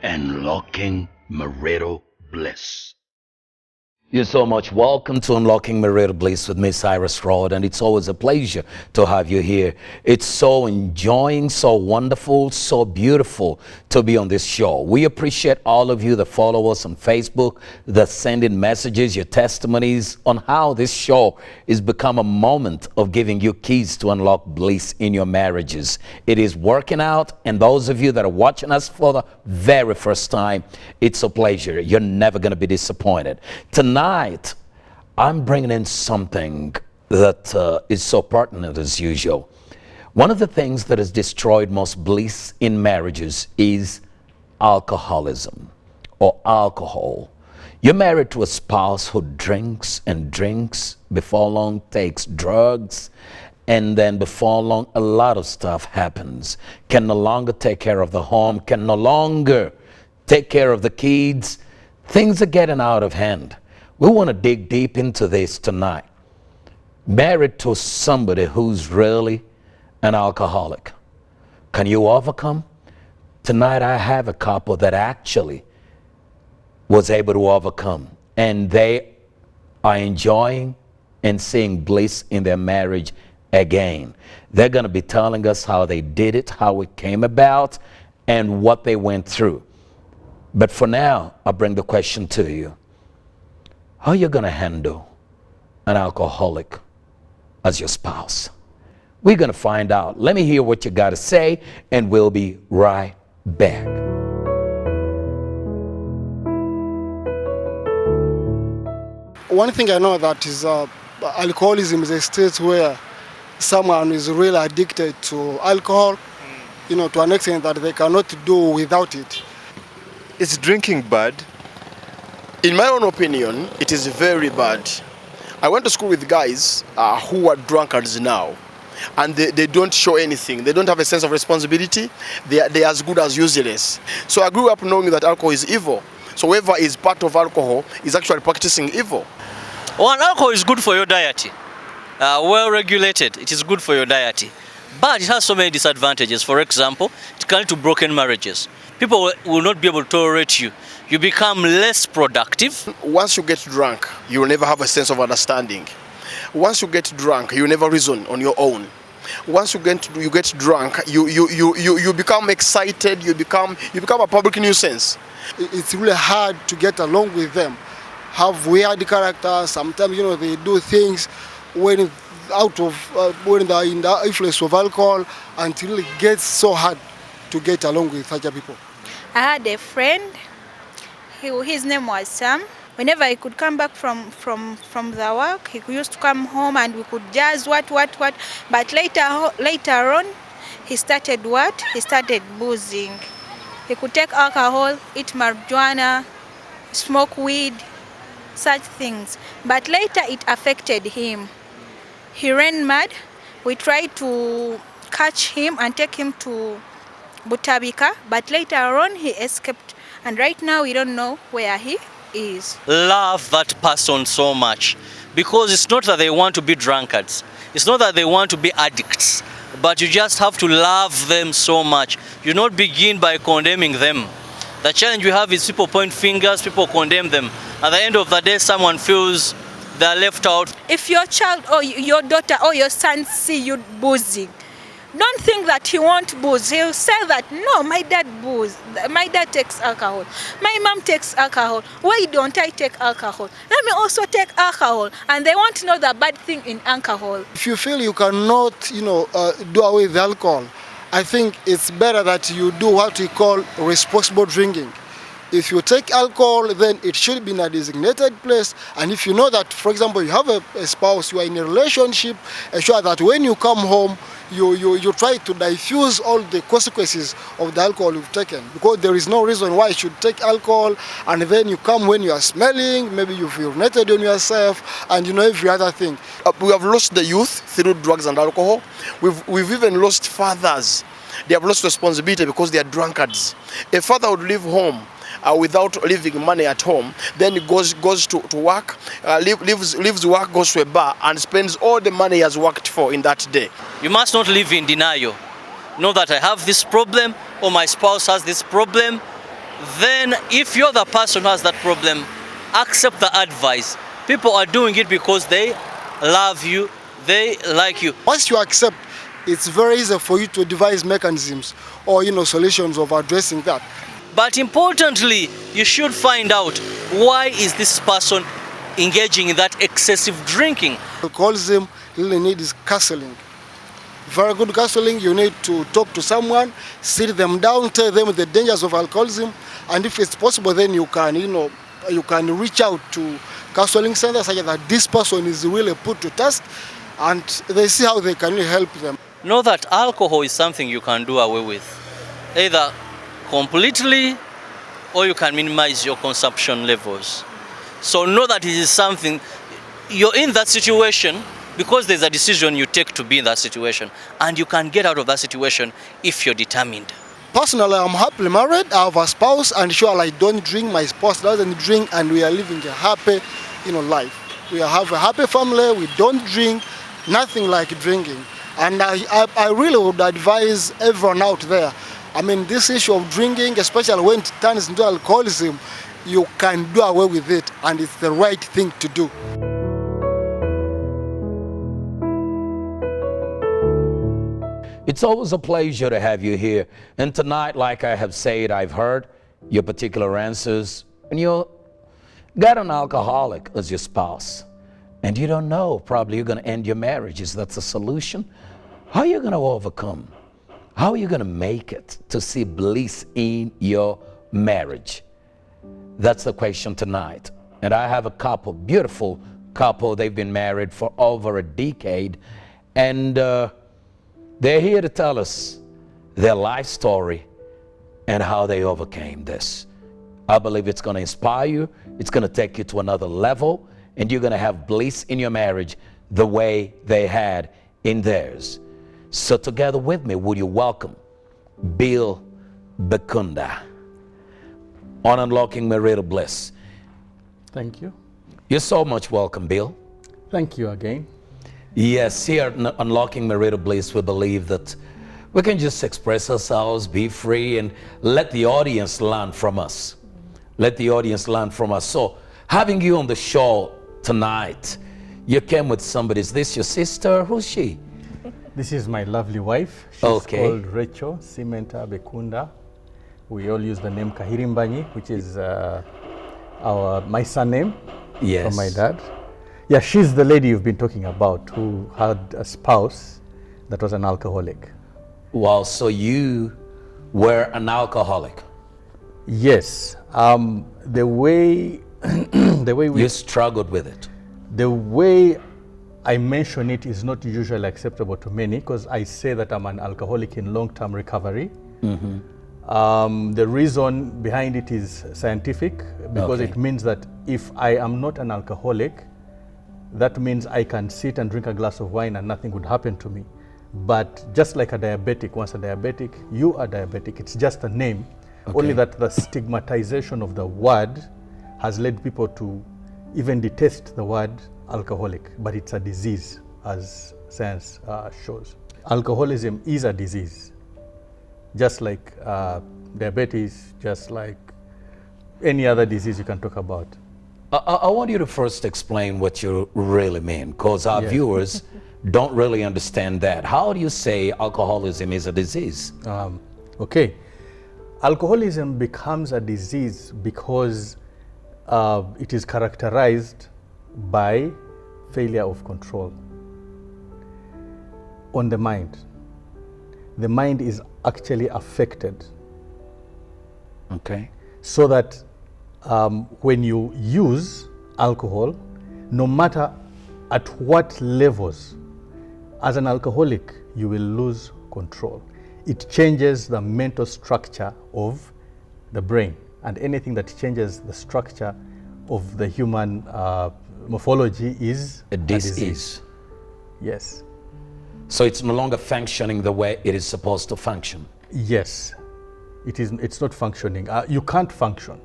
Unlocking marital bliss. You're so much welcome to Unlocking Marital Bliss with Miss Iris Rod, and it's always a pleasure to have you here. It's so enjoying, so wonderful, so beautiful to be on this show. We appreciate all of you that follow us on Facebook, that send in messages, your testimonies on how this show has become a moment of giving you keys to unlock bliss in your marriages. It is working out, and those of you that are watching us for the very first time, it's a pleasure. You're never going to be disappointed. Tonight, I'm bringing in something that is so pertinent as usual. One of the things that has destroyed most bliss in marriages is alcoholism or alcohol. You're married to a spouse who drinks and drinks, before long takes drugs, and then before long a lot of stuff happens. Can no longer take care of the home, can no longer take care of the kids. Things are getting out of hand. We want to dig deep into this tonight. Married to somebody who's really an alcoholic. Can you overcome? Tonight I have a couple that actually was able to overcome, and they are enjoying and seeing bliss in their marriage again. They're going to be telling us how they did it, how it came about, and what they went through. But for now, I bring the question to you. How are you going to handle an alcoholic as your spouse? We're going to find out. Let me hear what you got to say, and we'll be right back. One thing I know that is alcoholism is a state where someone is really addicted to alcohol, to an extent that they cannot do without it. Is drinking bad? In my own opinion, it is very bad. I went to school with guys who are drunkards now, and they don't show anything. They don't have a sense of responsibility. They're as good as useless. So I grew up knowing that alcohol is evil. So whoever is part of alcohol is actually practicing evil. Well, alcohol is good for your diet. Well regulated, it is good for your diet. But it has so many disadvantages. For example, it can lead to broken marriages. People will not be able to tolerate you. You become less productive. Once you get drunk, you will never have a sense of understanding. Once you get drunk, you never reason on your own. Once you get drunk, you become excited. You become a public nuisance. It's really hard to get along with them. Have weird characters. Sometimes they do things when they're in the influence of alcohol, until it gets so hard to get along with such people. I had a friend. His name was Sam. Whenever he could come back from the work, he used to come home and we could jazz what. But later on, he started what? He started boozing. He could take alcohol, eat marijuana, smoke weed, such things. But later it affected him. He ran mad. We tried to catch him and take him to Butabika, but later on he escaped, and right now we don't know where he is. Love that person so much, because it's not that they want to be drunkards. It's not that they want to be addicts, but you just have to love them so much. You not begin by condemning them. The challenge we have is people point fingers, people condemn them. At the end of the day, someone feels they're left out. If your child or your daughter or your son see you boozing, don't think that he won't booze. He'll say that, no, my dad booze. My dad takes alcohol. My mom takes alcohol. Why don't I take alcohol? Let me also take alcohol. And they won't know the bad thing in alcohol. If you feel you cannot, do away with alcohol, I think it's better that you do what we call responsible drinking. If you take alcohol, then it should be in a designated place. And if you know that, for example, you have a spouse, you are in a relationship, ensure that when you come home, you try to diffuse all the consequences of the alcohol you've taken, because there is no reason why you should take alcohol and then you come when you are smelling, maybe you've urinated on yourself, and every other thing. We have lost the youth through drugs and alcohol. We've even lost fathers. They have lost responsibility because they are drunkards. A father would leave home without leaving money at home, then he goes to work, leaves work, goes to a bar, and spends all the money he has worked for in that day. You must not live in denial. Know that I have this problem, or my spouse has this problem, then if you're the person who has that problem, accept the advice. People are doing it because they love you, they like you. Once you accept, it's very easy for you to devise mechanisms or solutions of addressing that. But importantly, you should find out, why is this person engaging in that excessive drinking? Alcoholism really needs counseling. Very good counseling. You need to talk to someone, sit them down, tell them the dangers of alcoholism, and if it's possible, then you can reach out to counseling centers such that this person is really put to test, and they see how they can really help them. Know that alcohol is something you can do away with, either completely or you can minimize your consumption levels. So know that it is something, you're in that situation because there's a decision you take to be in that situation, and you can get out of that situation if you're determined. Personally, I'm happily married. I have a spouse, and sure, I don't drink. My spouse doesn't drink, and we are living a happy, life. We have a happy family. We don't drink, nothing like drinking. And I really would advise everyone out there. I mean, this issue of drinking, especially when it turns into alcoholism, you can do away with it, and it's the right thing to do. It's always a pleasure to have you here. And tonight, like I have said, I've heard your particular answers. And you got an alcoholic as your spouse. And you don't know, probably you're going to end your marriage. Is that the solution? How are you going to overcome? How are you going to make it to see bliss in your marriage? That's the question tonight. And I have a couple, beautiful couple. They've been married for over a decade. And they're here to tell us their life story and how they overcame this. I believe it's going to inspire you. It's going to take you to another level, and you're going to have bliss in your marriage the way they had in theirs. So together with me, would you welcome Bill Bakunda on Unlocking Marital Bliss. Thank you. You're so much welcome, Bill. Thank you again. Yes, here at Unlocking Marital Bliss, we believe that we can just express ourselves, be free, and let the audience learn from us. Let the audience learn from us. So, having you on the show tonight, you came with somebody. Is this your sister? Who's she? This is my lovely wife. She's called Rachel Simenta Bekunda. We all use the name Kahirimbanyi, which is my surname from my dad. Yeah, she's the lady you've been talking about who had a spouse that was an alcoholic. Wow, so you were an alcoholic? Yes. The way we... You struggled with it? The way I mention it is not usually acceptable to many, because I say that I'm an alcoholic in long-term recovery. Mm-hmm. The reason behind it is scientific, because it means that if I am not an alcoholic, that means I can sit and drink a glass of wine and nothing would happen to me. But just like a diabetic, once a diabetic, you are diabetic. It's just a name. Only that the stigmatization of the word has led people to even detest the word alcoholic, but it's a disease, as science shows. Alcoholism is a disease, just like diabetes, just like any other disease you can talk about. I want you to first explain what you really mean, because our viewers don't really understand that. How do you say alcoholism is a disease? Alcoholism becomes a disease because it is characterized by failure of control on the mind. The mind is actually affected. So that when you use alcohol, no matter at what levels, as an alcoholic, you will lose control. It changes the mental structure of the brain, and anything that changes the structure of the human morphology is a disease. Yes. So it's no longer functioning the way it is supposed to function? Yes. It's not functioning. You can't function.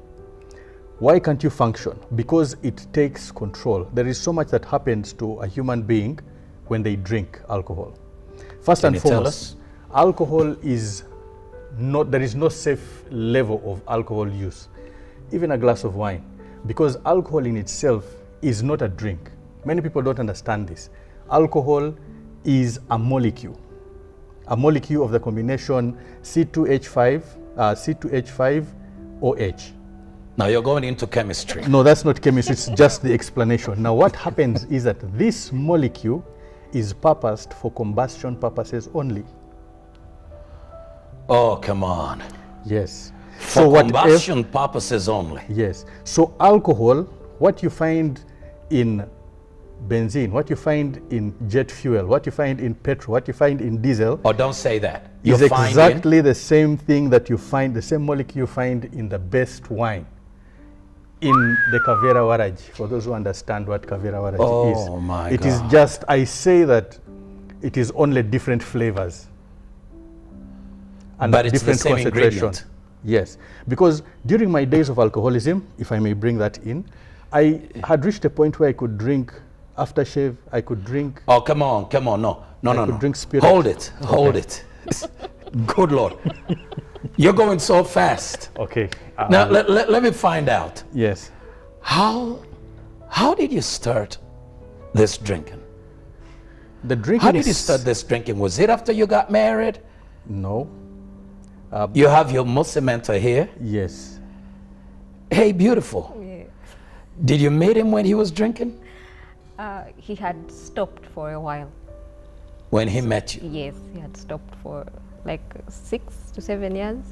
Why can't you function? Because it takes control. There is so much that happens to a human being when they drink alcohol. First and foremost, alcohol is there is no safe level of alcohol use, even a glass of wine, because alcohol in itself is not a drink. Many people don't understand this. Alcohol is a molecule of the combination C2H5OH. Now you're going into chemistry. No, that's not chemistry, it's just the explanation. Now what happens is that this molecule is purposed for combustion purposes only. Oh, come on. Yes. For combustion purposes only. Yes. So alcohol, what you find in benzene, what you find in jet fuel, what you find in petrol, what you find in diesel. Oh, don't say that. Is exactly the same thing that you find, the same molecule you find in the best wine. In the Kavera Waraj, for those who understand what Kavera Waraj is. Oh my God. It is just, I say that it is only different flavors. And but it's different the same concentration. ingredient. Yes, because during my days of alcoholism, if I may bring that in, I had reached a point where I could drink aftershave, I could drink... Oh, come on, no. I could drink spirit. Hold it. Good Lord. You're going so fast. Okay. Now, let me find out. Yes. How did you start this drinking? The drinking How did you start this drinking? Was it after you got married? No. You have your Muslim mentor here? Yes. Hey, beautiful. Yeah. Did you meet him when he was drinking? He had stopped for a while. When he met you? Yes, he had stopped for like 6 to 7 years.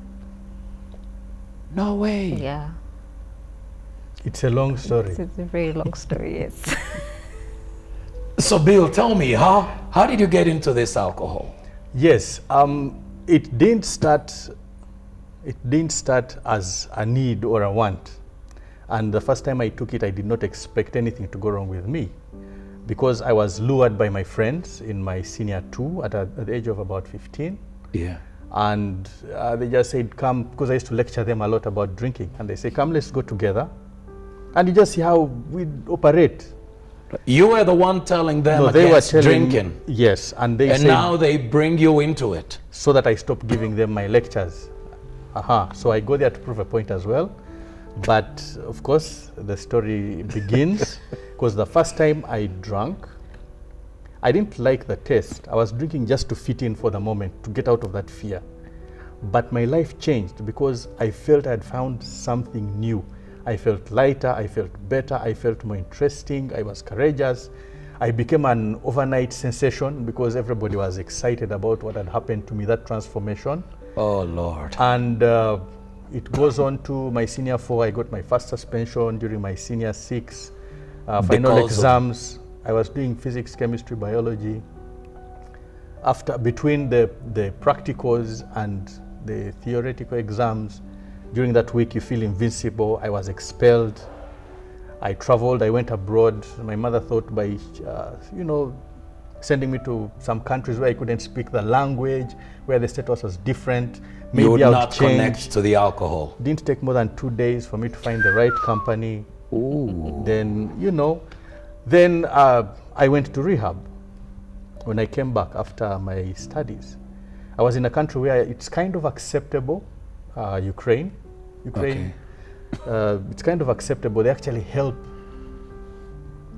No way. Yeah. It's a long story. It's a very long story, yes. So Bill, tell me, how did you get into this alcohol? Yes, it didn't start as a need or a want. And the first time I took it, I did not expect anything to go wrong with me, because I was lured by my friends in my senior 2 at the age of about 15. Yeah. And they just said, come, because I used to lecture them a lot about drinking. And they say, come, let's go together. And you just see how we operate. You were the one telling them No, they were against telling, drinking. yes, and they And said, now they bring you into it. so that I stopped giving them my lectures. So I go there to prove a point as well. But of course, the story begins because the first time I drank, I didn't like the taste. I was drinking just to fit in for the moment, to get out of that fear. But my life changed because I felt I had found something new. I felt lighter, I felt better, I felt more interesting, I was courageous. I became an overnight sensation because everybody was excited about what had happened to me, that transformation. Oh, Lord. And it goes on to my senior 4. I got my first suspension during my senior 6. Final exams. I was doing physics, chemistry, biology. Between the practicals and the theoretical exams, during that week you feel invincible. I was expelled. I traveled, I went abroad. My mother thought by, sending me to some countries where I couldn't speak the language, where the status was different. Maybe you would I would not change. connect to the alcohol. Didn't take more than 2 days for me to find the right company. Ooh. Then, I went to rehab when I came back after my studies. I was in a country where it's kind of acceptable, Ukraine. Okay. It's kind of acceptable. They actually help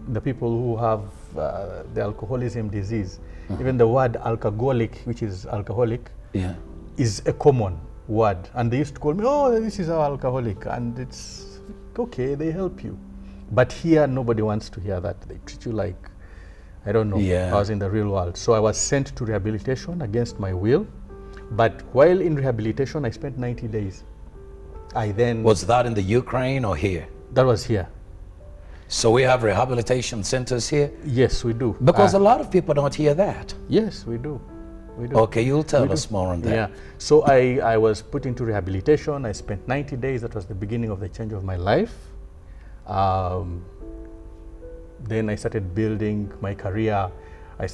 the people who have the alcoholism disease. Even the word alcoholic, which is alcoholic, Yeah. is a common word. And they used to call me, oh, this is our alcoholic. And it's okay, they help you. But here, nobody wants to hear that. They treat you like, I don't know, Yeah. I was in the real world. So I was sent to rehabilitation against my will. But while in rehabilitation, I spent 90 days. Was that in the Ukraine or here? That was here. So we have rehabilitation centers here? Yes, we do. Because a lot of people don't hear that. Yes, we do. We do. Okay, you'll tell us more on that. Yeah. So I was put into rehabilitation. I spent 90 days. That was the beginning of the change of my life. Then I started building my career. I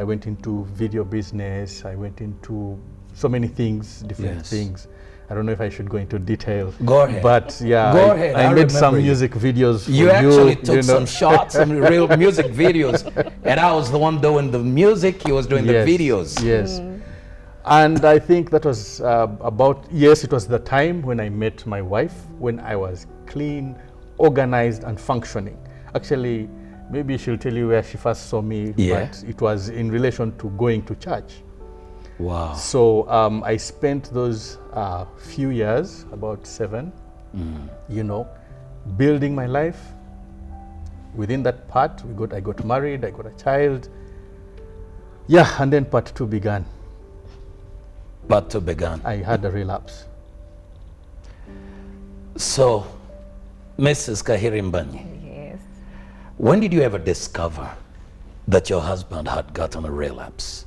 went into video business. I went into so many things, different things. I don't know if I should go into detail. Go ahead. But yeah, Go ahead. I made some remember music videos for You actually took you know. some shots, some real music videos. And I was the one doing the music, he was doing the videos. Yes. And I think that was yes, it was the time when I met my wife, when I was clean, organized, and functioning. Actually, maybe she'll tell you where she first saw me, Yeah. but it was in relation to going to church. Wow. So I spent those few years, about 7, building my life. Within that part, I got married, I got a child. Yeah, and then part 2 began. Part 2 began. I had a relapse. So, Mrs. Kahirimbanyi, Yes. when did you ever discover that your husband had gotten a relapse?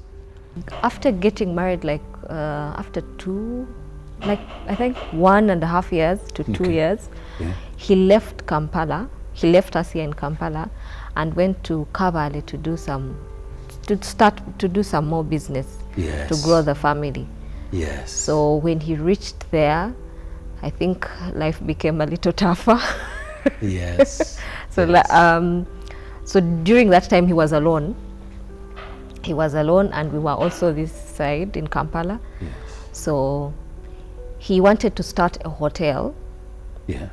After getting married, after 2, I think 1.5 years to 2 years, Yeah. he left Kampala. He left us here in Kampala and went to Kabale to do some more business, Yes. to grow the family. Yes. So when he reached there, I think life became a little tougher. Yes. So Yes. so during that time he was alone. He was alone, and we were also this side in Kampala. Yes. So he wanted to start a hotel. Yeah.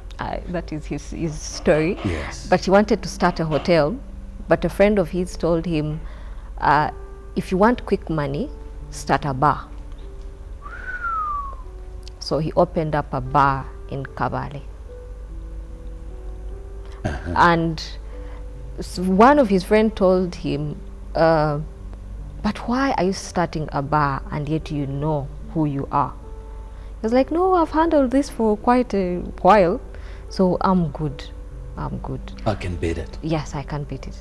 That is his story. Yes. But he wanted to start a hotel, but a friend of his told him, if you want quick money, start a bar. So he opened up a bar in Kabale. And one of his friends told him, but why are you starting a bar and yet you know who you are? He was like, no, I've handled this for quite a while, so I'm good. I can beat it. Yes, I can beat it.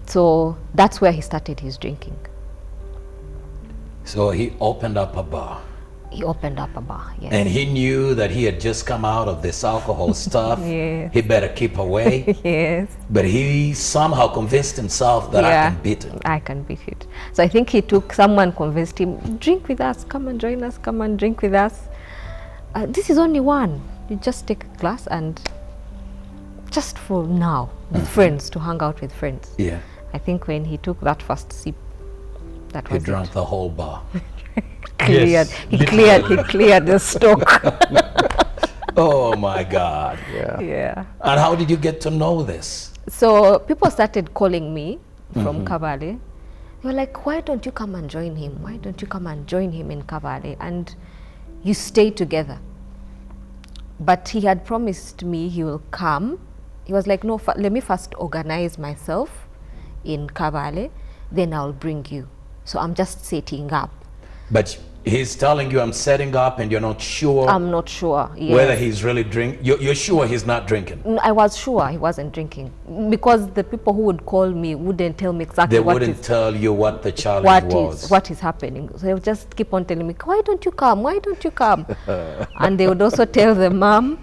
So that's where he started his drinking. So he opened up a bar. He opened up a bar, yes. And he knew that he had just come out of this alcohol stuff. Yes. He better keep away. Yes. But he somehow convinced himself that I can beat it. I can beat it. So I think someone convinced him, drink with us, come and join us, come and drink with us. This is only one. You just take a glass and just for now, with friends, to hang out with friends. Yeah. I think when he took that first sip, that He was drank it. the whole bar. Cleared. He cleared the stock. Oh my God. Yeah. Yeah. And how did you get to know this? So people started calling me from Kabale. They were like, why don't you come and join him? Why don't you come and join him in Kabale and you stay together? But he had promised me he will come. He was like, no, let me first organize myself in Kabale, then I'll bring you. So I'm just setting up. But he's telling you I'm setting up and you're not sure I'm not sure. Yes. whether he's really drinking. You're sure he's not drinking? I was sure he wasn't drinking because the people who would call me wouldn't tell me exactly They wouldn't tell you what the challenge was. what is happening. So they would just keep on telling me, why don't you come? Why don't you come? And they would also tell the mom,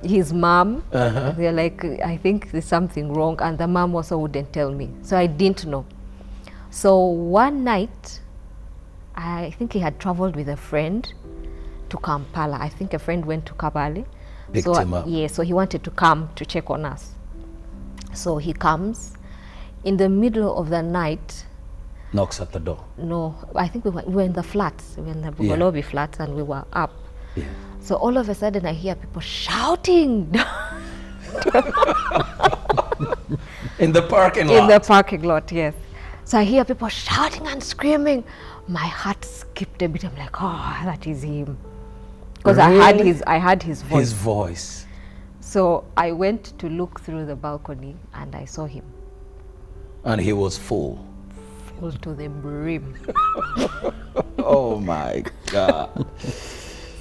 his mom, they're like, I think there's something wrong. And the mom also wouldn't tell me. So I didn't know. So one night, I think he had traveled with a friend to Kampala. I think a friend went to Kabale. Picked him up. Yeah, so he wanted to come to check on us. So he comes in the middle of the night. Knocks at the door. No, I think we were in the flats. We were in the Yeah. lobby flats and we were up. Yeah. So all of a sudden I hear people shouting In the parking lot. in the parking lot, yes. So I hear people shouting and screaming. My heart skipped a bit. I'm like, oh, that is him. Because I heard his voice. His voice. So I went to look through the balcony and I saw him And he was full. full to the brim. Oh my God.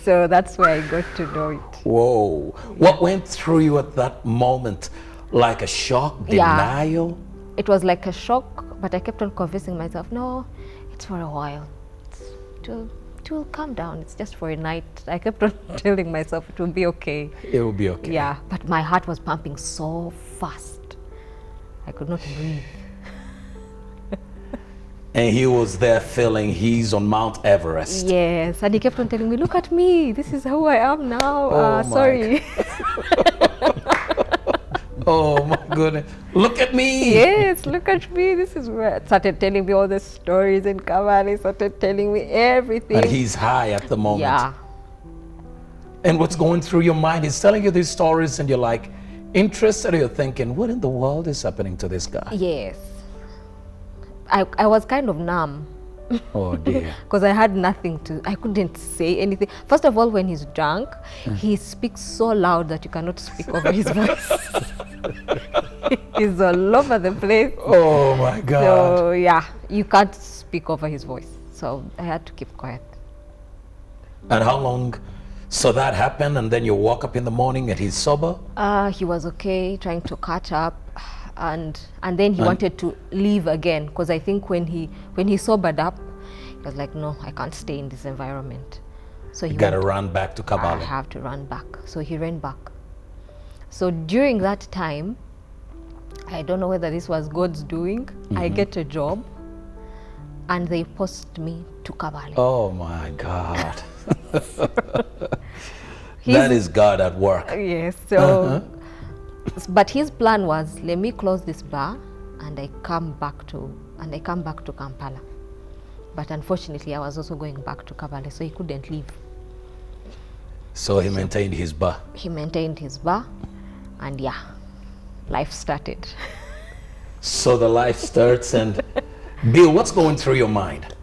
So that's where I got to know it. Whoa. What went through you at that moment? Like a shock, Yeah. denial? It was like a shock, but I kept on convincing myself, no, it's for a while. It will calm down. It's just for a night. I kept on telling myself it will be okay. It will be okay. Yeah, but my heart was pumping so fast. I could not breathe. And he was there feeling he's on Mount Everest. Yes, and he kept on telling me, look at me. This is who I am now. Oh my Sorry. Oh my goodness. Look at me. Yes, look at me. This is where started telling me all the stories in Kabale, started telling me everything. And he's high at the moment. Yeah. And what's going through your mind? He's telling you these stories and you're like interested, or you're thinking, what in the world is happening to this guy? Yes. I was kind of numb. Oh dear. Because I had nothing to, I couldn't say anything. First of all, when he's drunk, he speaks so loud that you cannot speak over his voice. He's all over the place. Oh my God. So yeah, you can't speak over his voice. So I had to keep quiet. And how long? So that happened, and then you woke up in the morning and he's sober? He was okay, trying to catch up. And then he wanted to leave again, because I think when he sobered up, he was like, no, I can't stay in this environment. So he You gotta run back to I Kabale. have to run back. So he ran back. So during that time, I don't know whether this was God's doing, I get a job and they post me to Kabale. Oh my God. That is God at work. Yes, so but his plan was, let me close this bar and I come back to Kampala. But unfortunately, I was also going back to Kabale, so he couldn't leave. So he maintained his bar. He maintained his bar, and yeah, life started. So the life starts, and Bill, what's going through your mind?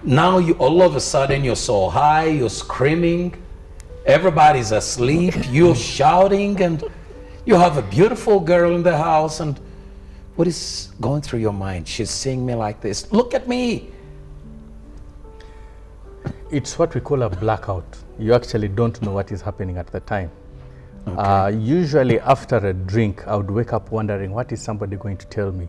Now you all of a sudden you're so high, you're screaming, everybody's asleep, you're shouting, and you have a beautiful girl in the house, and what is going through your mind? She's seeing me like this. Look at me. It's what we call a blackout. You actually don't know what is happening at the time. Okay. Usually after a drink, I would wake up wondering, what is somebody going to tell me?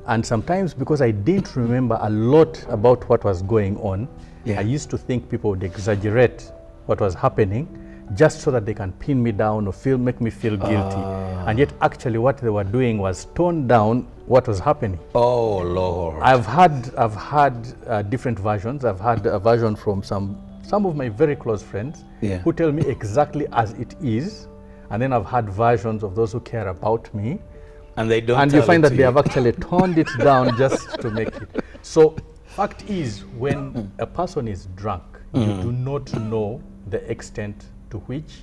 And sometimes, because I didn't remember a lot about what was going on, I used to think people would exaggerate what was happening just so that they can pin me down or make me feel guilty. And yet actually what they were doing was tone down what was happening. Oh Lord. I've had different versions. I've had a version from some of my very close friends who tell me exactly as it is. And then I've had versions of those who care about me. And they don't. And you find that they have actually toned it down just to make it. So fact is, when a person is drunk, you do not know the extent to which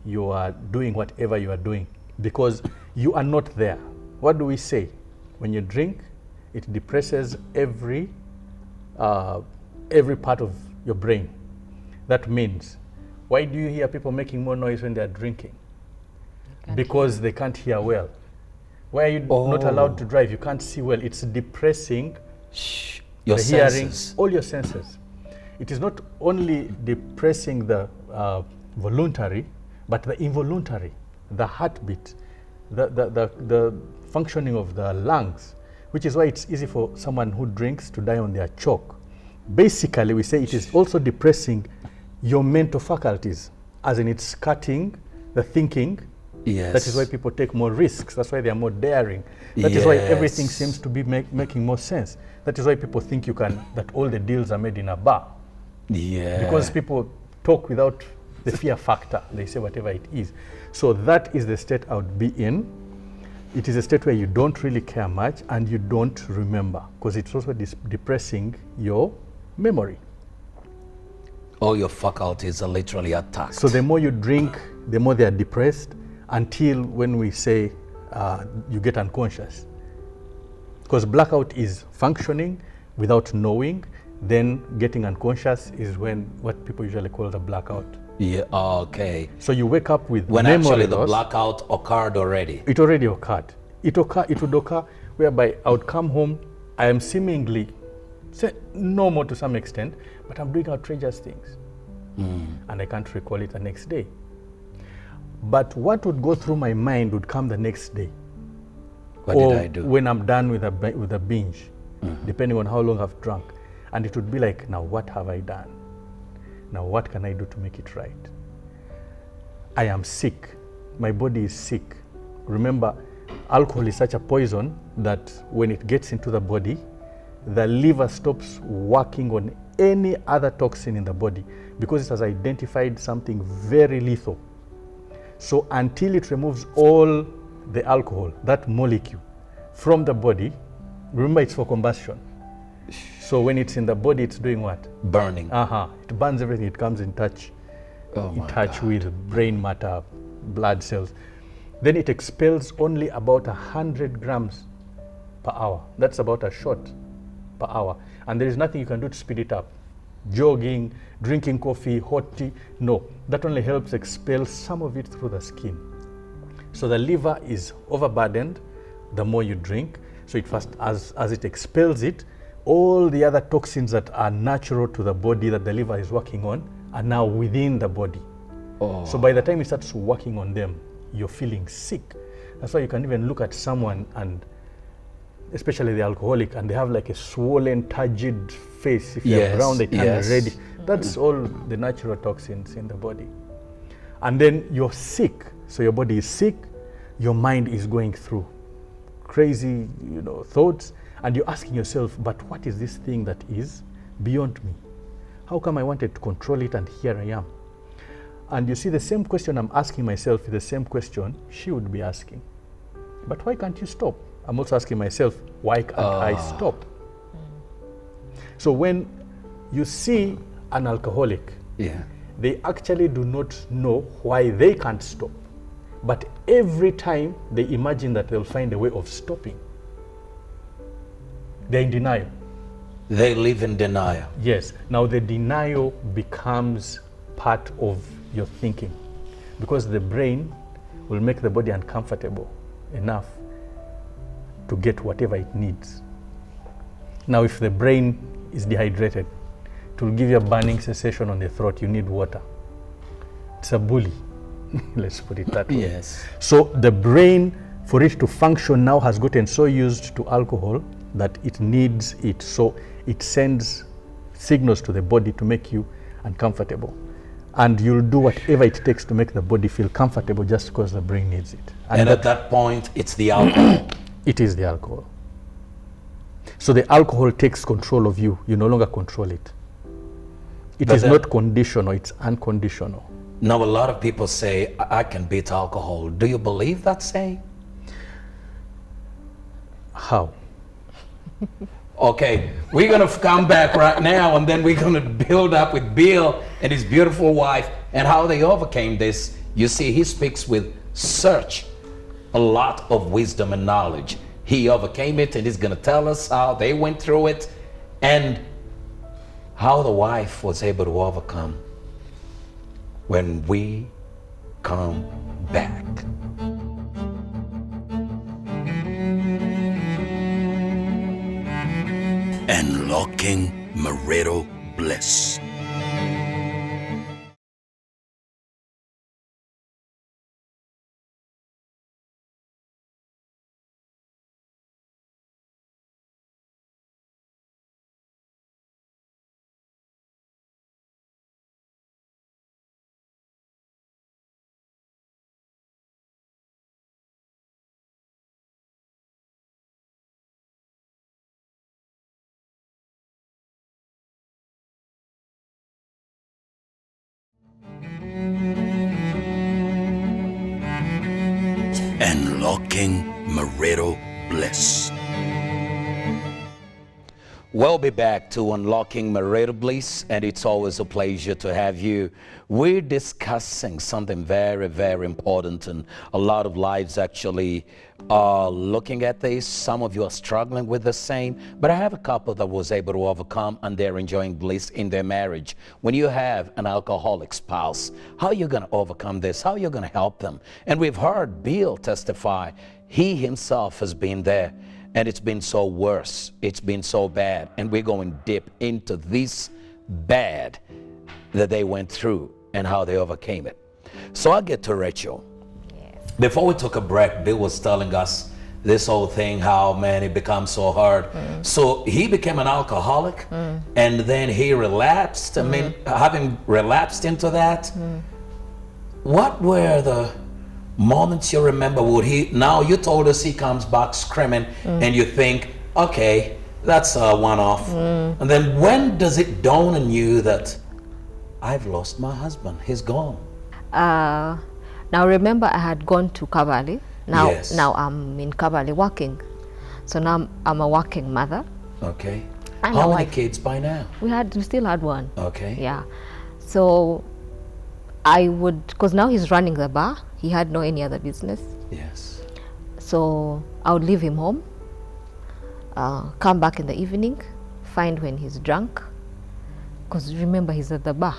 you are doing whatever you are doing, because you are not there. What do we say? When you drink, it depresses every part of your brain. That means, why do you hear people making more noise when they are drinking? Because they can't hear well. Why are you not allowed to drive? You can't see well. It's depressing your the senses. hearing, all your senses. It is not only depressing the voluntary, but the involuntary, the heartbeat, the functioning of the lungs, which is why it's easy for someone who drinks to die on their chalk. Basically, we say it is also depressing your mental faculties, as in it's cutting the thinking. Yes. That is why people take more risks. That's why they are more daring. That is why everything seems to be making more sense. That is why people think that all the deals are made in a bar. Yeah. Because people talk without the fear factor. They say whatever it is. So that is the state I would be in. It is a state where you don't really care much and you don't remember, because it's also depressing your memory. All your faculties are literally attacked. So the more you drink, the more they are depressed, until when we say you get unconscious. Because blackout is functioning without knowing, then getting unconscious is what people usually call the blackout. Yeah, okay. So you wake up with when memory actually the loss. blackout occurred already. It already occurred. It would occur whereby I would come home, I am seemingly normal to some extent, but I'm doing outrageous things. And I can't recall it the next day. But what would go through my mind would come the next day. What did I do? When I'm done with a binge, depending on how long I've drunk. And it would be like, now what have I done? Now what can I do to make it right? I am sick. My body is sick. Remember, alcohol is such a poison that when it gets into the body, the liver stops working on any other toxin in the body because it has identified something very lethal. So until it removes all the alcohol, that molecule, from the body. Remember, it's for combustion. So when it's in the body, it's doing what? Burning. It burns everything. It comes in touch, with brain matter, blood cells. Then it expels only about 100 grams per hour. That's about a shot per hour. And there is nothing you can do to speed it up. Jogging, drinking coffee, hot tea, no. That only helps expel some of it through the skin. So the liver is overburdened the more you drink. So it first, as it expels it, all the other toxins that are natural to the body that the liver is working on are now within the body. So by the time it starts working on them, you're feeling sick. That's why you can even look at someone, and especially the alcoholic, and they have like a swollen, turgid face. If they're brown, they turn red. That's all the natural toxins in the body. And then you're sick. So your body is sick, your mind is going through crazy, thoughts, and you're asking yourself, but what is this thing that is beyond me? How come I wanted to control it and here I am? And you see, the same question I'm asking myself is the same question she would be asking. But why can't you stop? I'm also asking myself, why can't I stop? So when you see an alcoholic, they actually do not know why they can't stop. But every time they imagine that they'll find a way of stopping, they're in denial. They live in denial. Yes. Now the denial becomes part of your thinking, because the brain will make the body uncomfortable enough to get whatever it needs. Now if the brain is dehydrated, it will give you a burning sensation on the throat. You need water. It's a bully. Let's put it that way. Yes. So the brain, for it to function now, has gotten so used to alcohol that it needs it. So it sends signals to the body to make you uncomfortable. And you'll do whatever it takes to make the body feel comfortable just because the brain needs it. And at that point, it's the alcohol. It is the alcohol. So the alcohol takes control of you. You no longer control it. It is not conditional, it's unconditional. Now, a lot of people say, I can beat alcohol. Do you believe that saying? How? Okay, we're going to come back right now, and then we're going to build up with Bill and his beautiful wife and how they overcame this. You see, he speaks with such a lot of wisdom and knowledge. He overcame it, and he's going to tell us how they went through it and how the wife was able to overcome. When we come back. Unlocking marital bliss. Unlocking marital bliss. We'll be back to Unlocking Marital Bliss, and it's always a pleasure to have you. We're discussing something very, very important, and a lot of lives actually are looking at this. Some of you are struggling with the same, but I have a couple that was able to overcome, and they're enjoying bliss in their marriage. When you have an alcoholic spouse, how are you going to overcome this? How are you going to help them? And we've heard Bill testify. He himself has been there. And it's been so worse. It's been so bad. And we're going deep into this bad that they went through and how they overcame it. So I'll get to Rachel. Yes. Before we took a break, Bill was telling us this whole thing, how, man, it becomes so hard. So he became an alcoholic and then he relapsed. I mean, having relapsed into that, what were the moments you remember? Now you told us he comes back screaming and you think, okay, that's a one-off. And then when does it dawn on you that I've lost my husband, he's gone? Now remember, I had gone to Cavalli Now, Yes. now I'm in Kabale working. So now I'm a working mother. Okay. And How a many wife. kids by now? We still had one. Okay. Yeah. So I would, because now he's running the bar. He had no any other business. Yes. So I would leave him home, come back in the evening, find when he's drunk. Because remember, he's at the bar.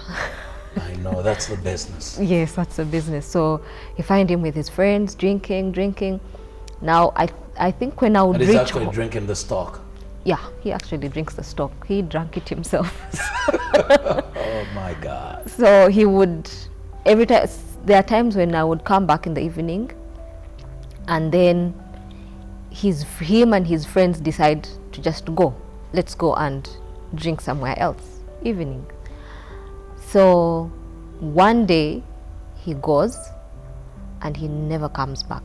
I know, that's the business. Yes, that's the business. So you find him with his friends, drinking. Now, I think when I would And he's reach actually home, drinking the stock. yeah, he actually drinks the stock. He drank it himself. Oh my God. So he would, every time, there are times when I would come back in the evening, and then him and his friends decide to just go. Let's go and drink somewhere else, evening. So one day he goes and he never comes back.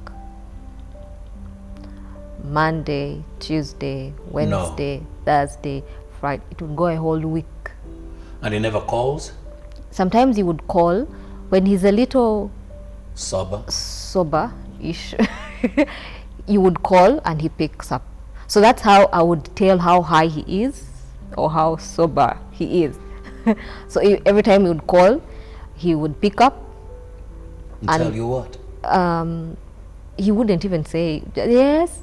Monday, Tuesday, Wednesday, Thursday, Friday. It would go a whole week. And he never calls? Sometimes he would call when he's a little sober-ish. You would call and he picks up. So that's how I would tell how high he is or how sober he is. So every time he would call, he would pick up. And tell you what? He wouldn't even say, yes,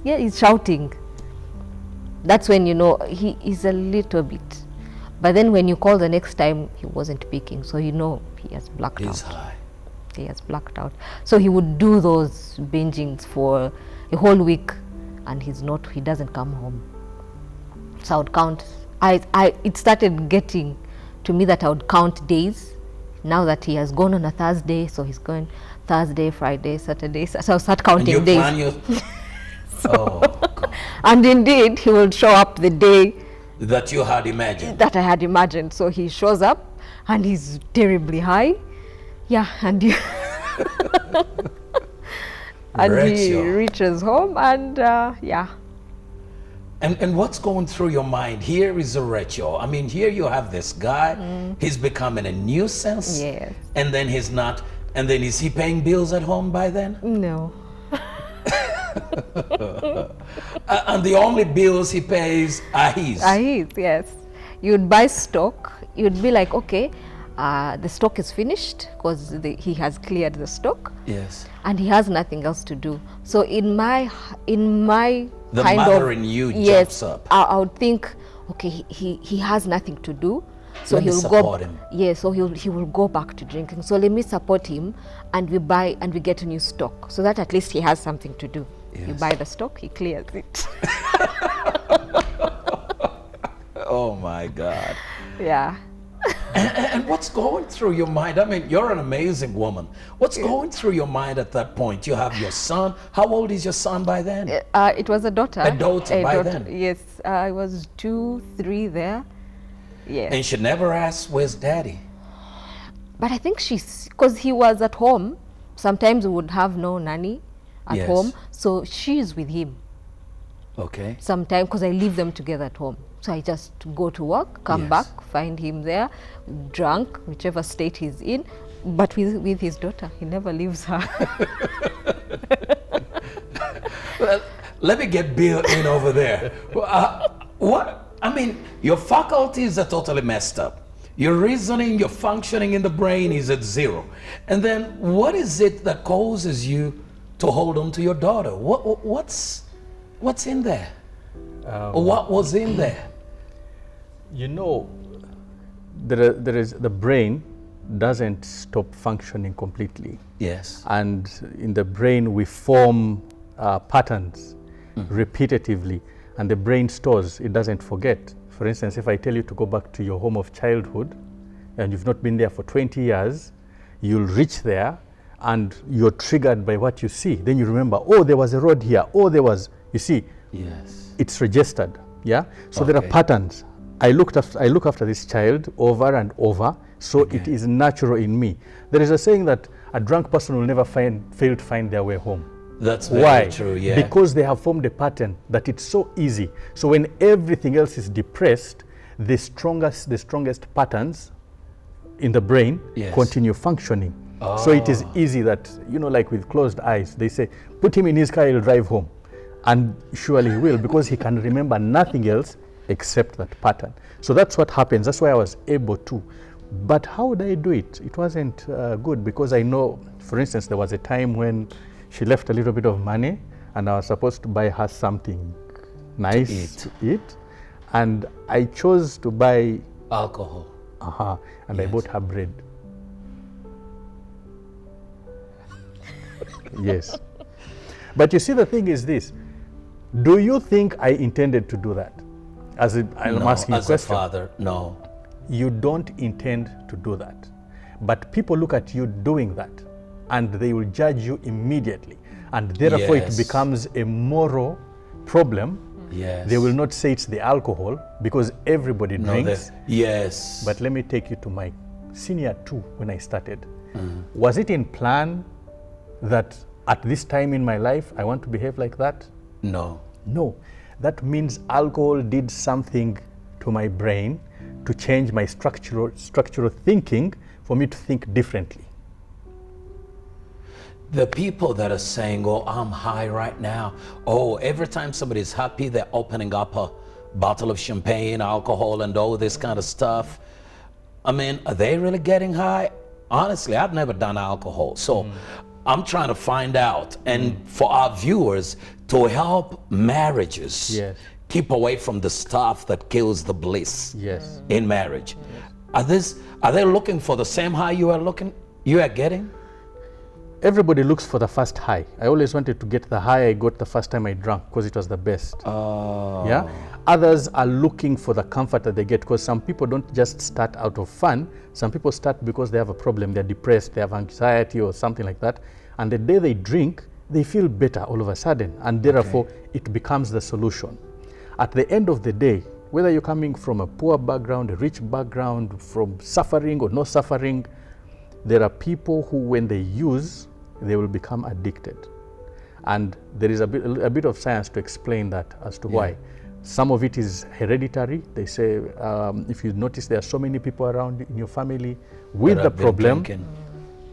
he's shouting. That's when you know he is a little bit. But then when you call the next time, he wasn't picking. So you know he has blacked out. He's high. He has blacked out. So he would do those bingings for a whole week and he doesn't come home. So I would count. It started getting to me that I would count days. Now that he has gone on a Thursday, so he's going Thursday, Friday, Saturday. So I'll start counting And you days. plan your... Oh, God. And indeed, he will show up the day That you had imagined. that I had imagined. So he shows up and he's terribly high. Yeah, and he, and he Rachel. reaches home and yeah. And what's going through your mind? Here is a Rachel. I mean, here you have this guy. He's becoming a nuisance. Yes. And then he's not. And then is he paying bills at home by then? No. And the only bills he pays are his. Yes. You'd buy stock. You'd be like, okay, the stock is finished because he has cleared the stock. Yes. And he has nothing else to do. So in my The kind mother of, in you yes, jumps up. I would think, okay, he has nothing to do. So Let me he'll support go. him. Yeah, so he will go back to drinking. So let me support him, and we buy and we get a new stock, so that at least he has something to do. You Yes. buy the stock, he clears it. Oh my God. Yeah. And what's going through your mind? I mean, you're an amazing woman. What's going through your mind at that point? You have your son. How old is your son by then? It was a daughter. A daughter by then? Yes, I was 2, 3 there. Yes. And she never asks, where's daddy? But I think because he was at home, sometimes we would have no nanny at Yes. home, so she's with him Okay. sometimes because I leave them together at home. So I just go to work, come Yes. back, find him there, drunk, whichever state he's in, but with his daughter. He never leaves her. Well, let me get Bill in over there. What? I mean, your faculties are totally messed up. Your reasoning, your functioning in the brain is at 0. And then what is it that causes you to hold on to your daughter? What's in there? Or what was in there? You know, there is the brain doesn't stop functioning completely. Yes. And in the brain we form patterns repetitively, and the brain stores, it doesn't forget. For instance, if I tell you to go back to your home of childhood and you've not been there for 20 years, you'll reach there and you're triggered by what you see. Then you remember, oh, there was a road here, oh, there was, you see. Yes. It's registered, yeah? So there are Okay. patterns. I look after this child over and over, so it is natural in me. There is a saying that a drunk person will never fail to find their way home. That's very Why? true, yeah. Because they have formed a pattern that it's so easy. So when everything else is depressed, the strongest patterns in the brain Yes. continue functioning. So it is easy that, like with closed eyes, they say, put him in his car, he'll drive home. And surely he will, because he can remember nothing else except that pattern. So that's what happens. That's why I was able to. But how would I do it? It wasn't good, because I know, for instance, there was a time when she left a little bit of money and I was supposed to buy her something nice to eat. And I chose to buy alcohol. And I bought her bread. Yes. But you see, the thing is this. Do you think I intended to do that? I'm asking you a question. As a father, no. You don't intend to do that. But people look at you doing that and they will judge you immediately. And therefore it becomes a moral problem. Yes. They will not say it's the alcohol because everybody drinks. Yes. But let me take you to my senior 2 when I started. Was it in plan that at this time in my life I want to behave like that? No. No. That means alcohol did something to my brain to change my structural thinking for me to think differently. The people that are saying, oh, I'm high right now. Oh, every time somebody's happy, they're opening up a bottle of champagne, alcohol, and all this kind of stuff. I mean, are they really getting high? Honestly, I've never done alcohol. So I'm trying to find out. And for our viewers, to help marriages keep away from the stuff that kills the bliss in marriage. Are they looking for the same high you are getting? Everybody looks for the first high. I always wanted to get the high I got the first time I drank because it was the best. Yeah. Others are looking for the comfort that they get, because some people don't just start out of fun. Some people start because they have a problem. They're depressed, they have anxiety or something like that. And the day they drink, they feel better all of a sudden. And therefore, it becomes the solution. At the end of the day, whether you're coming from a poor background, a rich background, from suffering or no suffering, there are people who, when they use, they will become addicted. And there is a bit of science to explain that as to why. Some of it is hereditary. They say, if you notice there are so many people around in your family with the problem,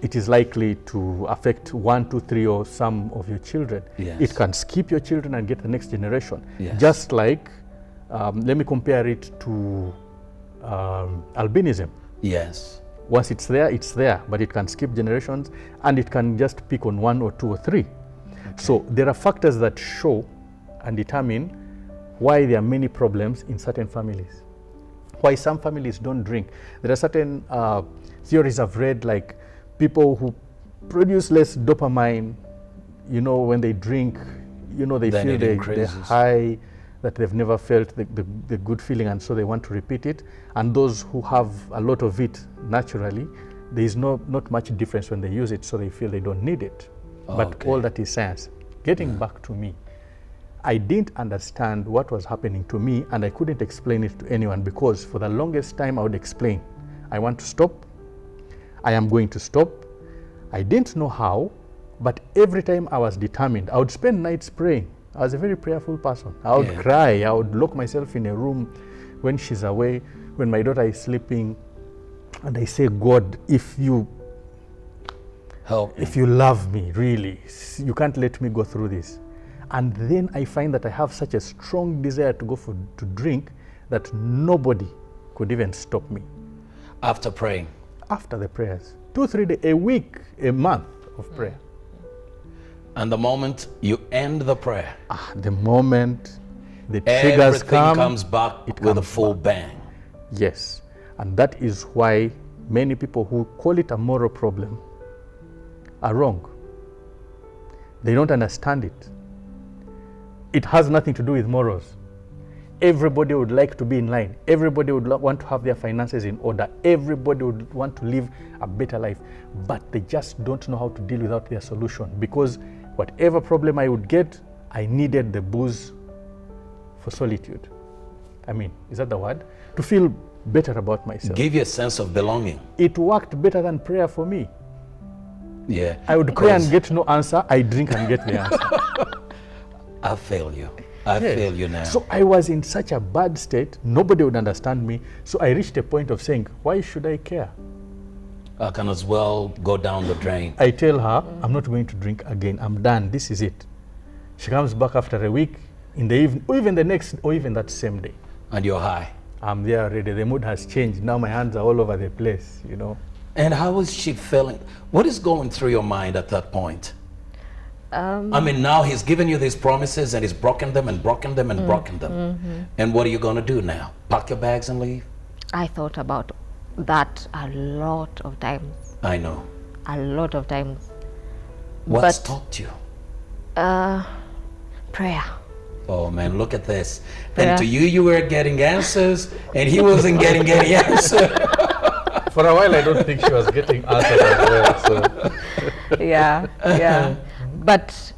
it is likely to affect 1, 2, 3 or some of your children. It can skip your children and get the next generation. Just like, let me compare it to albinism. Once it's there, but it can skip generations and it can just pick on 1 or 2 or 3. So there are factors that show and determine why there are many problems in certain families. Why some families don't drink. There are certain theories I've read, like people who produce less dopamine, when they drink, they feel they're high, that they've never felt the good feeling, and so they want to repeat it. And those who have a lot of it naturally, there is not much difference when they use it, so they feel they don't need it. But all that is science. Getting back to me, I didn't understand what was happening to me, and I couldn't explain it to anyone, because for the longest time I would explain, I want to stop, I am going to stop. I didn't know how, but every time I was determined. I would spend nights praying. I was a very prayerful person. I would cry. I would lock myself in a room when she's away, when my daughter is sleeping, and I say, God, if you love me, really, you can't let me go through this. And then I find that I have such a strong desire to go to drink that nobody could even stop me. After praying? After the prayers. 2, 3 days, a week, a month of prayer. And the moment you end the prayer, the moment the triggers come, comes back with a full bang. Yes. And that is why many people who call it a moral problem are wrong. They don't understand it. It has nothing to do with morals. Everybody would like to be in line. Everybody would want to have their finances in order. Everybody would want to live a better life. But they just don't know how to deal without their solution, because whatever problem I would get, I needed the booze for solitude. I mean, is that the word? To feel better about myself. Give you a sense of belonging. It worked better than prayer for me. I would pray and get no answer. I drink and get the answer. I feel you. I feel you now. So I was in such a bad state, nobody would understand me. So I reached a point of saying, why should I care? I can as well go down the drain. I tell her, I'm not going to drink again. I'm done. This is it. She comes back after a week, in the evening, or even the next, or even that same day. And you're high. I'm there already. The mood has changed. Now my hands are all over the place, you know. And how is she feeling? What is going through your mind at that point? I mean, now he's given you these promises and he's broken them and broken them and broken them. And what are you going to do now? Pack your bags and leave? I thought about that a lot of times. I know. A lot of times. What But- stopped you? Prayer. Oh man, look at this. Yeah. And to you, you were getting answers and he wasn't getting any answers. For a while, I don't think she was getting answers as well. So. Yeah, yeah. But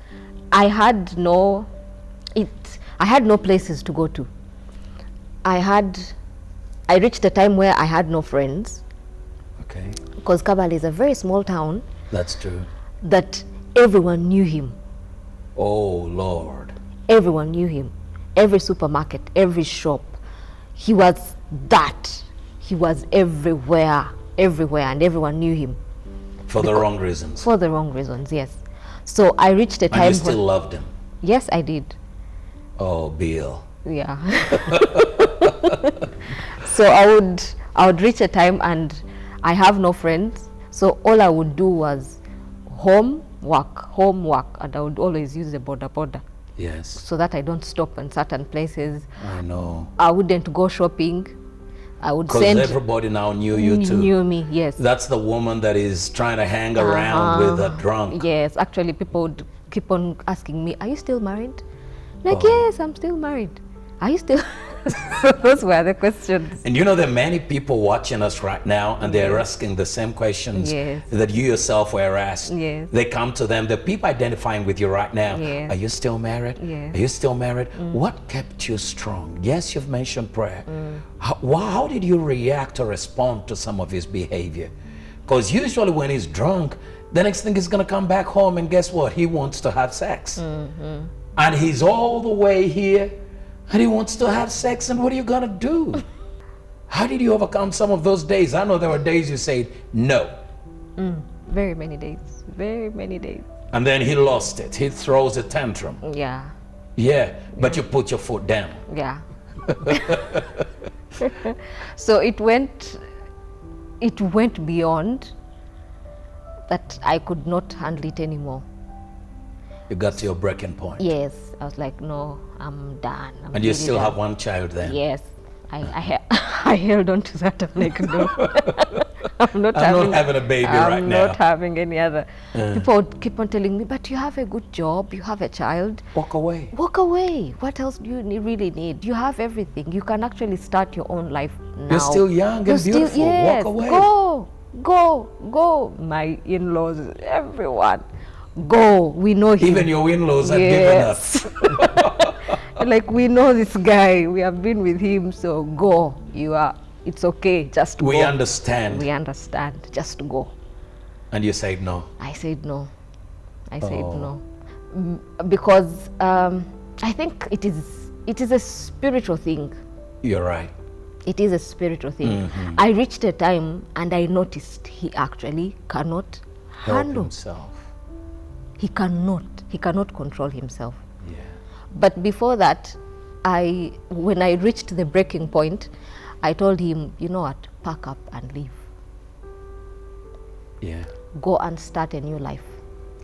I had no places to go to. I reached a time where I had no friends, Okay, because Kabale is a very small town that's true. that everyone knew him. Oh Lord. Everyone knew him. Every supermarket, every shop. He was that. He was everywhere, and everyone knew him. For the wrong reasons. For the wrong reasons, yes. So I reached a time And you still loved him. Yes, I did. Oh, Bill. Yeah. So I would reach a time and I have no friends. So all I would do was home, work, and I would always use the boda Yes, so that I don't stop in certain places. I know. I wouldn't go shopping. I would Because send everybody now knew you too. knew me, yes. That's the woman that is trying to hang around with a drunk. Yes, actually people would keep on asking me, are you still married? Like, yes, I'm still married. Are you still? Those were the questions. And you know, there are many people watching us right now and they're asking the same questions Yes. that you yourself were asked. Yes. They come to them, the people identifying with you right now. Yes. Are you still married? Yes. Are you still married? What kept you strong? Yes, you've mentioned prayer. How did you react or respond to some of his behavior? Because usually when he's drunk, the next thing he's going to come back home and guess what? He wants to have sex. And he's all the way here and he wants to have sex, and what are you going to do? How did you overcome some of those days? I know there were days you said no. Very many days. Very many days. And then he lost it. He throws a tantrum. Yeah. Yeah, but you put your foot down. Yeah. So it went beyond that. I could not handle it anymore. You got to your breaking point. Yes, I was like, no, I'm done. I'm And you really still done. have one child then? Yes, I held on to that. I'm like, no, I'm not having a baby right now. I'm not having any other. People would keep on telling me, but you have a good job, you have a child. Walk away. Walk away. What else do you really need? You have everything. You can actually start your own life now. You're still young You're and beautiful. Yes, Walk away. Go. My in-laws, everyone. Go. We know him. Even your in-laws have Yes. given up. Like, we know this guy. We have been with him. So go. It's okay. Just go. We understand. We understand. Just go. And you said no. I said no. I said Oh. no. Because I think it is a spiritual thing. You're right. It is a spiritual thing. I reached a time and I noticed he actually cannot Help handle. himself. He cannot control himself. Yeah. But before that, when I reached the breaking point, I told him, you know what, pack up and leave. Yeah. Go and start a new life.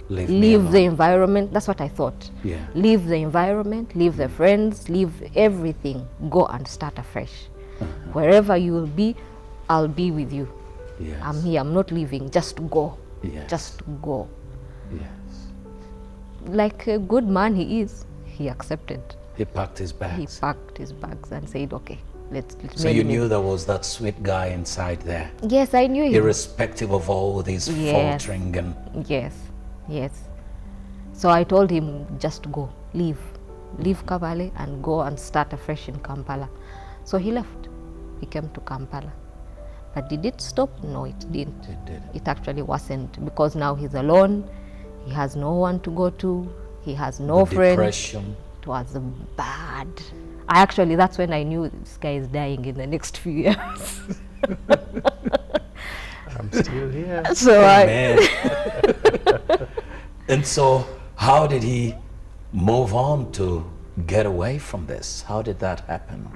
Leave me Leave alone. the environment. That's what I thought. Yeah. Leave the environment, leave the friends, leave everything. Go and start afresh. Wherever you will be, I'll be with you. Yes. I'm here. I'm not leaving. Just go. Yes. Just go. Yes. Like a good man he is, he accepted. He packed his He bags. packed his bags and said, okay, let's So you knew there was that sweet guy inside there, Yes, I knew him. irrespective of all this Yes. faltering and Yes. So I told him, just go, leave Kabale and go and start afresh in Kampala. So he left. He came to Kampala. But did it stop? No, it didn't. It didn't. It actually wasn't, because now he's alone. He has no one to go to. He has no the friends. depression. It was bad. That's when I knew this guy is dying in the next few years. I'm Still here. So Man. And so how did he move on to get away from this? How did that happen?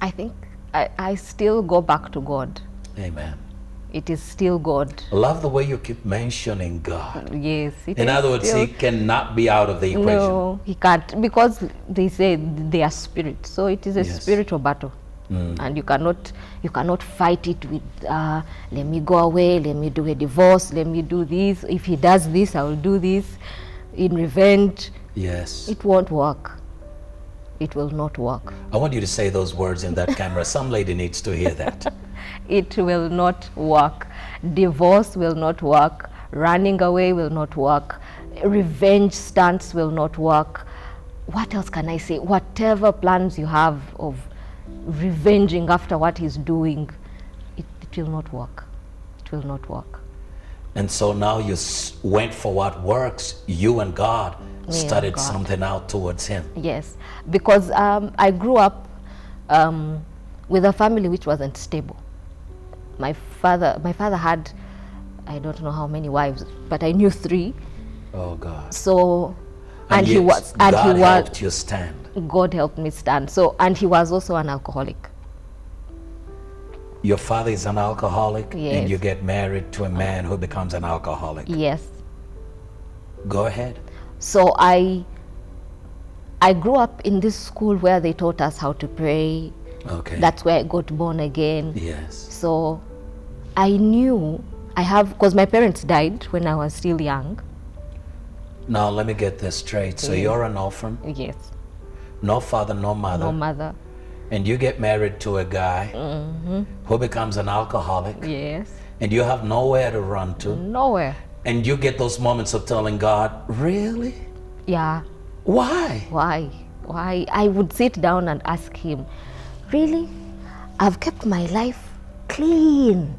I think I still go back to God. Amen. It is still God. I love the way you keep mentioning God. Yes. It In is other words, still, he cannot be out of the equation. no, he can't, because they say they are spirit. So it is a Yes. spiritual battle. And you cannot fight it with let me go away, let me do a divorce, let me do this. If he does this, I will do this in revenge. Yes. It won't work. It will not work. I want you to say those words in that camera. Some lady needs to hear that. It will not work. Divorce will not work. Running away will not work. Revenge stunts will not work. What else can I say? Whatever plans you have of revenging after what he's doing, it will not work. It will not work. And so now you went for what works. You and God and started God. something out towards him. Yes, because I grew up with a family which wasn't stable. My father had, I don't know how many wives, but I knew 3. Oh God. So, and he yet was, God and he helped was. you stand. God helped me stand. So, and he was also an alcoholic. Your father is an alcoholic, and Yes. you get married to a man who becomes an alcoholic. Yes. Go ahead. So I grew up in this school where they taught us how to pray. Okay. That's where I got born again. Yes. So I knew because my parents died when I was still young. Now let me get this straight. So Yes. you're an orphan, Yes. no father, no mother, No mother. and you get married to a guy who becomes an alcoholic, Yes. and you have nowhere to run to, Nowhere. and you get those moments of telling God, really? Yeah. Why? Why? I would sit down and ask him, really? I've kept my life clean.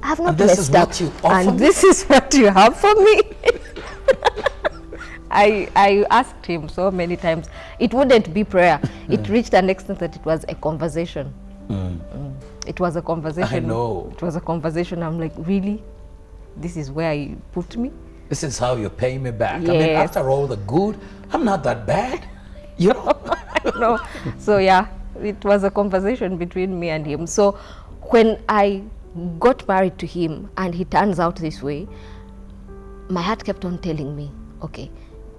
I've not And this is messed up. what you offer And me? this is what you have for me. I asked him so many times. It wouldn't be prayer. It reached an extent that it was a conversation. It was a conversation. I know. It was a conversation. I'm like, really? This is where you put me? This is how you pay me back. I mean, Yes. after all the good, I'm not that bad. You know? No. So yeah, it was a conversation between me and him. So when I got married to him and he turns out this way, my heart kept on telling me, okay,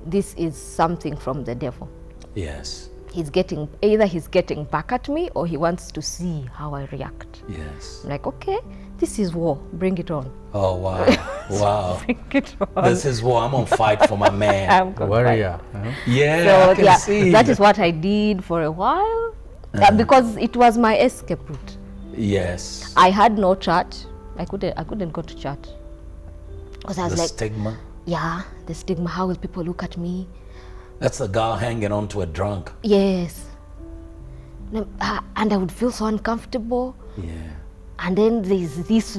this is something from the devil. Yes. Either he's getting back at me or he wants to see how I react. Yes. I'm like, okay, this is war, bring it on. Oh, wow. Wow. Bring it on. This is war. I'm on fight for my man. I'm gonna Warrior. fight. Yeah, So I can yeah, see. that is what I did for a while, because it was my escape route. Yes. I had no church. I couldn't go to church because I was The like, stigma. yeah, the stigma. How will people look at me? That's the guy hanging on to a drunk. Yes. No, and I would feel so uncomfortable. Yeah. And then there's this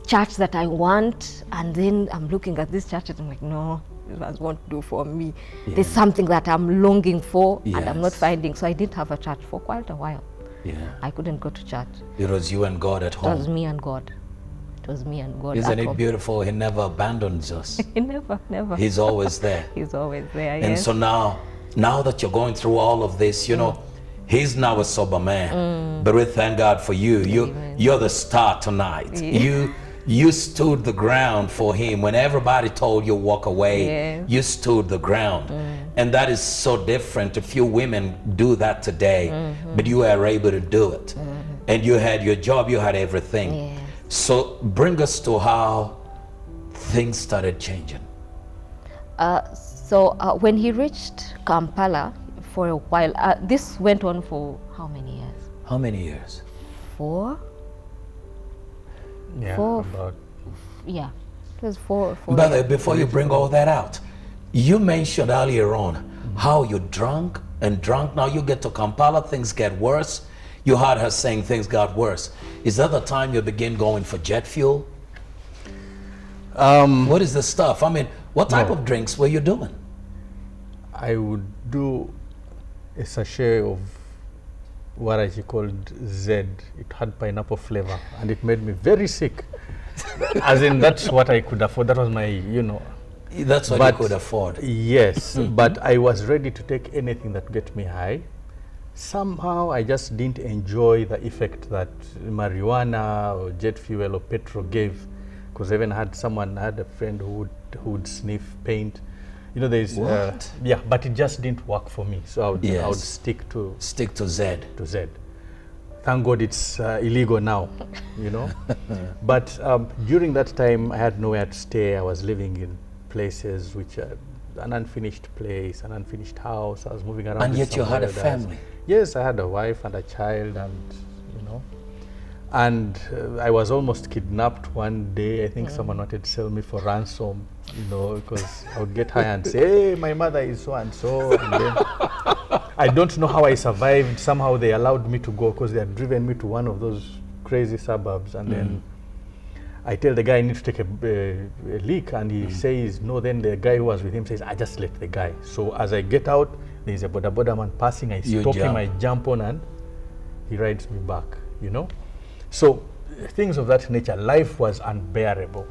church that I want, and then I'm looking at this church and I'm like, no, this won't do for me. Yeah. There's something that I'm longing for and I'm not Yes. finding. So I didn't have a church for quite a while. Yeah. I couldn't go to church. It was you and God at It was home. me and God. It was me and God. Isn't at it home. beautiful? He never abandons us. He never. He's always there. He's always there. And Yes. so now that you're going through all of this, you know, he's now a sober man. But we thank God for you. You're the star tonight. Yeah. You stood the ground for him. When everybody told you walk away, Yes. you stood the ground. And that is so different. A few women do that today, but you were able to do it. And you had your job, you had everything. Yes. So bring us to how things started changing. So when he reached Kampala for a while, this went on for how many years? How many years? 4? Yeah, Four. about Yeah, it was 4. By the way, before you bring all that out, you mentioned earlier on how you drunk. Now you get to Kampala, things get worse. You heard her saying things got worse. Is that the time you begin going for jet fuel? What is the stuff? I mean, what type No. of drinks were you doing? I would do a sachet of what I called Z. It had pineapple flavor, and it made me very sick. As in, that's what I could afford. That was my, you know. That's what you could afford. Yes, but I was ready to take anything that get me high. Somehow I just didn't enjoy the effect that marijuana or jet fuel or petrol gave, because I even had a friend who would sniff paint. You know, there's yeah, but it just didn't work for me. So I would stick to Z. To Z. Thank God it's illegal now, you know. But during that time, I had nowhere to stay. I was living in places which are an unfinished place, an unfinished house. I was moving around. And yet you had a family. Yes, I had a wife and a child, and you know, and I was almost kidnapped one day. I think someone wanted to sell me for ransom, you know, because I would get high and say, "Hey, my mother is so and so," and then I don't know how I survived. Somehow they allowed me to go because they had driven me to one of those crazy suburbs, and then I tell the guy I need to take a leak, and he says no. Then the guy who was with him says, I just let the guy. So as I get out, there's a boda man passing. I stop him, I jump on, and he rides me back, you know. So things of that nature, life was unbearable.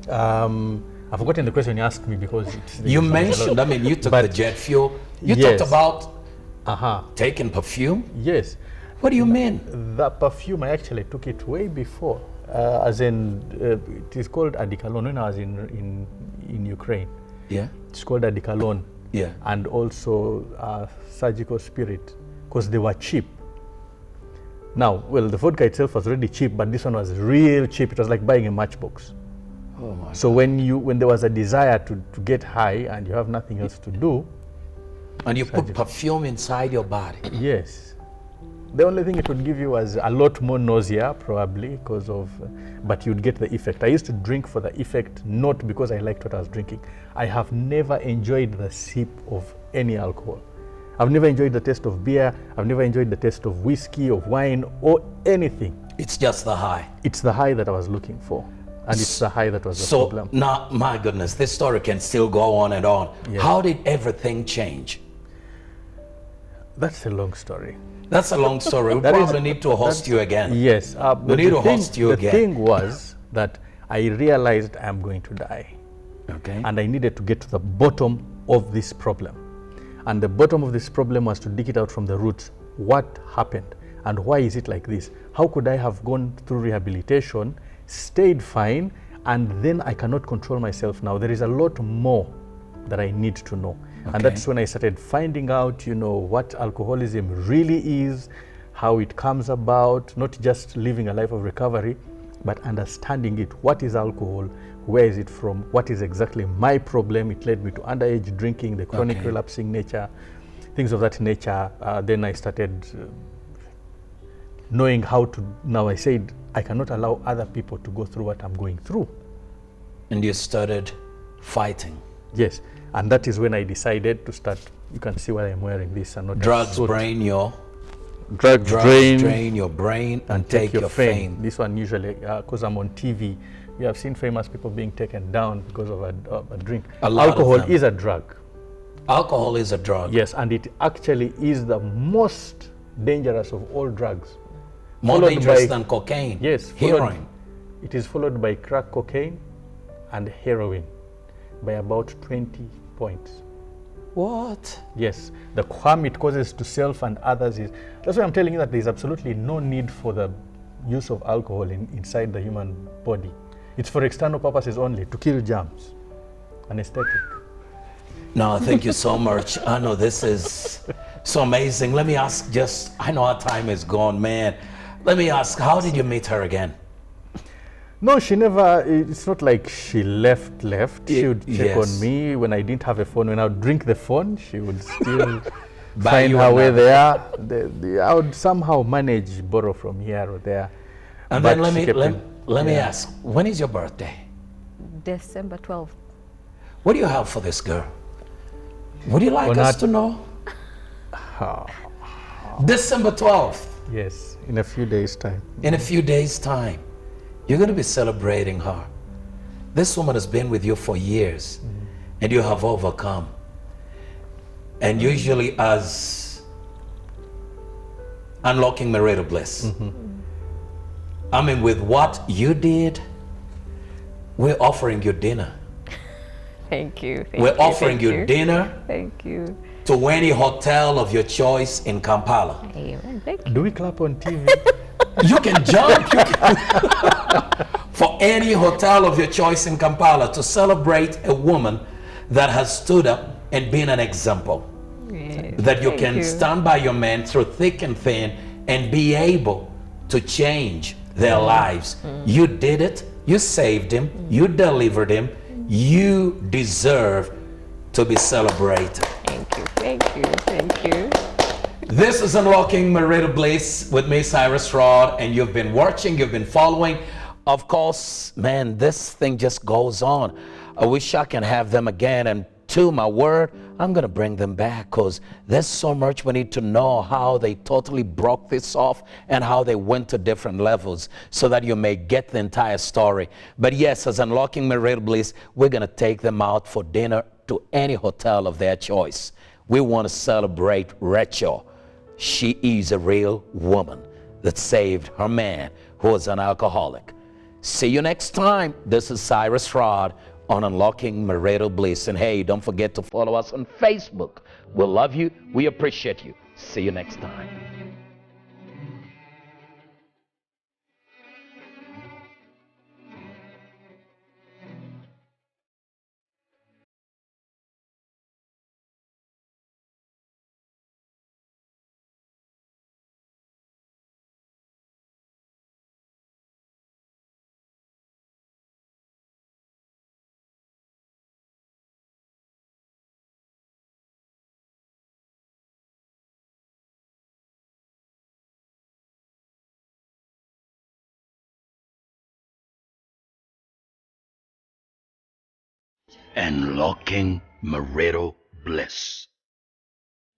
I've forgotten the question you asked me because you mentioned, I mean, you took the jet fuel. You talked about taking perfume? Yes. What do you mean? The perfume, I actually took it way before. As in, it is called Adikalon when I was in Ukraine. Yeah. It's called Adikalon. Yeah. And also Surgical Spirit, because they were cheap. Now, well, the vodka itself was already cheap, but this one was real cheap. It was like buying a matchbox. Oh my so God. when there was a desire to get high and you have nothing else to do. And you put perfume inside your body. Yes. The only thing it would give you was a lot more nausea, probably, because of, but you'd get the effect. I used to drink for the effect, not because I liked what I was drinking. I have never enjoyed the sip of any alcohol. I've never enjoyed the taste of beer. I've never enjoyed the taste of whiskey, of wine, or anything. It's just the high. It's the high that I was looking for. And it's the high that was the problem. So now, my goodness, this story can still go on and on. Yeah. How did everything change? That's a long story. That's a long story. We probably need to host you again. Yes. We need to host you again. The thing was that I realized I'm going to die. Okay. And I needed to get to the bottom of this problem. And the bottom of this problem was to dig it out from the roots. What happened? And why is it like this? How could I have gone through rehabilitation, stayed fine, and then I cannot control myself now? There is a lot more that I need to know. Okay. And that's when I started finding out, you know, what alcoholism really is, how it comes about, not just living a life of recovery, but understanding it. What is alcohol? Where is it from? What is exactly my problem? It led me to underage drinking, the chronic relapsing nature, things of that nature. Then I started knowing how to, now I said, I cannot allow other people to go through what I'm going through. And you started fighting. Yes. And that is when I decided to start. You can see why I'm wearing this and not drugs drain your drugs drain your brain and take your fame. This one usually, because I'm on TV, you have seen famous people being taken down because of a drink. Alcohol is a drug. Alcohol is a drug. Yes, and it actually is the most dangerous of all drugs. More dangerous than cocaine. Yes, heroin. It is followed by crack cocaine and heroin by about 20 points. What? Yes, the harm it causes to self and others is, that's why I'm telling you that there's absolutely no need for the use of alcohol inside the human body. It's for external purposes only, to kill germs, anesthetic. No, thank you so much. I know this is so amazing. Let me ask I know our time is gone, man. Let me ask, how did you meet her again? No, she never, it's not like she left. She would check on me when I didn't have a phone. When I would drink the phone, she would still find her way there. I would somehow manage, borrow from here or there. And then let me ask, when is your birthday? December 12th. What do you have for this girl? Would you like us to know? December 12th. Yes, in a few days' time. In a few days' time. You're going to be celebrating her. This woman has been with you for years, and you have overcome. And usually as Unlocking Marital Bliss. I mean, with what you did, we're offering you dinner. Thank you. We're offering you dinner Thank you. to any hotel of your choice in Kampala. Amen. Thank you. Do we clap on TV? You can jump for any hotel of your choice in Kampala to celebrate a woman that has stood up and been an example. Yes. That you Thank can stand by your man through thick and thin and be able to change their lives. You did it. You saved him. You delivered him. You deserve to be celebrated. Thank you. Thank you. Thank you. This is Unlocking Marital Bliss with me, Cyrus Rod, and you've been watching, you've been following. Of course, man, this thing just goes on. I wish I can have them again, and to my word, I'm going to bring them back because there's so much we need to know how they totally broke this off and how they went to different levels so that you may get the entire story. But yes, as Unlocking Marital Bliss, we're going to take them out for dinner to any hotel of their choice. We want to celebrate Rachel. She is a real woman that saved her man who was an alcoholic. See you next time. This is Cyrus Rod on Unlocking Marital Bliss. And hey, don't forget to follow us on Facebook. We love you. We appreciate you. See you next time. Unlocking Marital Bliss.